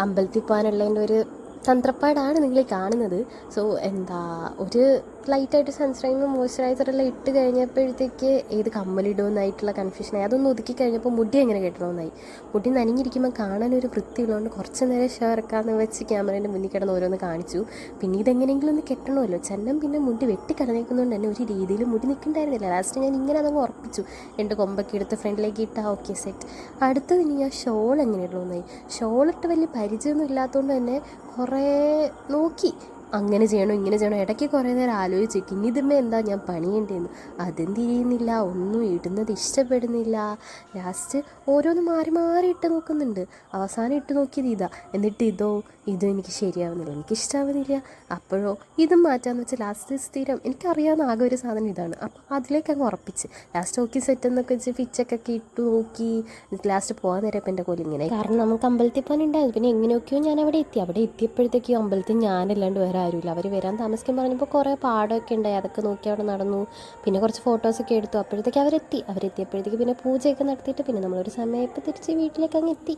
അമ്പലത്തിൽ പോകാനുള്ളതിൻ്റെ ഒരു തന്ത്രപ്പാടാണ് നിങ്ങൾ കാണുന്നത്. സോ ഒരു ലൈറ്റായിട്ട് സൺസ്ക്രീനും മോയ്സ്ചറൈസറെല്ലാം ഇട്ട് കഴിഞ്ഞപ്പോഴത്തേക്ക് ഏത് കമ്മലിടുമെന്നായിട്ടുള്ള കൺഫ്യൂഷനായി. അതൊന്ന് ഒതുക്കി കഴിഞ്ഞപ്പോൾ മുടി എങ്ങനെ കെട്ടണമെന്നായി. മുടി നനഞ്ഞിരിക്കുമ്പോൾ കാണാനൊരു വൃത്തിയുള്ളതുകൊണ്ട് കുറച്ച് നേരം ഷോ ഇറക്കാമെന്ന് വെച്ച് ക്യാമറേൻ്റെ മുന്നിൽ കിടന്ന് ഓരോന്ന് കാണിച്ചു. പിന്നെ ഇതെങ്ങനെയെങ്കിലും ഒന്ന് കെട്ടണമല്ലോ. ചെന്നം പിന്നെ മുടി വെട്ടിക്കളഞ്ഞേക്കുന്നതുകൊണ്ട് തന്നെ ഒരു രീതിയിൽ മുടി നിൽക്കണ്ടായിരുന്നില്ല. ലാസ്റ്റ് ഞാൻ ഇങ്ങനെ അതങ്ങ് ഉറപ്പിച്ചു. 2 കൊമ്പൊക്കെ എടുത്ത് ഫ്രണ്ടിലേക്ക് ഇട്ടാൽ ഓക്കെ സെറ്റ്. അടുത്തത് ഇനി ഞാൻ ഷോൾ എങ്ങനെ ഇടണമെന്നായി. ഷോളിട്ട് വലിയ പരിചയമൊന്നും ഇല്ലാത്തതുകൊണ്ട് തന്നെ കുറേ നോക്കി, അങ്ങനെ ചെയ്യണോ ഇങ്ങനെ ചെയ്യണോ, ഇടയ്ക്ക് കുറേ നേരം ആലോചിച്ചു ഇനി ഇതുമ്മേ എന്താ ഞാൻ പണിയേണ്ടതെന്ന്. അതും തിരിയുന്നില്ല, ഒന്നും ഇടുന്നത് ഇഷ്ടപ്പെടുന്നില്ല. ലാസ്റ്റ് ഓരോന്ന് മാറി മാറി ഇട്ട് നോക്കുന്നുണ്ട്. അവസാനം ഇട്ട് നോക്കിയത് ഇതാ. എന്നിട്ട് ഇതും എനിക്ക് ശരിയാവുന്നില്ല, എനിക്കിഷ്ടാവുന്നില്ല. അപ്പോഴോ ഇതും മാറ്റാമെന്ന് വെച്ചാൽ ലാസ്റ്റ് സ്ഥിരം എനിക്കറിയാവുന്ന ആകെ ഒരു സാധനം ഇതാണ്. അപ്പോൾ അതിലേക്ക് അങ്ങ് ഉറപ്പിച്ച് ലാസ്റ്റ് ഓക്കെ സെറ്റ് എന്നൊക്കെ വെച്ച് പിച്ചൊക്കെ ഇട്ട് നോക്കി. ലാസ്റ്റ് പോകാൻ നേരം ഇപ്പം എൻ്റെ കോലിങ്ങനെ, കാരണം നമുക്ക് അമ്പലത്തിൽ പോകാനുണ്ടായിരുന്നു. പിന്നെ എങ്ങനെയൊക്കെയോ ഞാൻ അവിടെ എത്തിയപ്പോഴത്തേക്കും അമ്പലത്തിൽ ഞാനല്ലാണ്ട് വേറെ ആരുമില്ല. അവർ വരാൻ താമസിക്കാൻ പറഞ്ഞപ്പോൾ കുറേ പാടമൊക്കെ ഉണ്ടായി, അതൊക്കെ നോക്കി അവിടെ നടന്നു. പിന്നെ കുറച്ച് ഫോട്ടോസൊക്കെ എടുത്തു. അപ്പോഴത്തേക്ക് അവരെത്തിയപ്പോഴത്തേക്ക് പിന്നെ പൂജയൊക്കെ നടത്തിയിട്ട് പിന്നെ നമ്മളൊരു സമയത്ത് തിരിച്ച് വീട്ടിലേക്ക് അങ്ങ് എത്തി.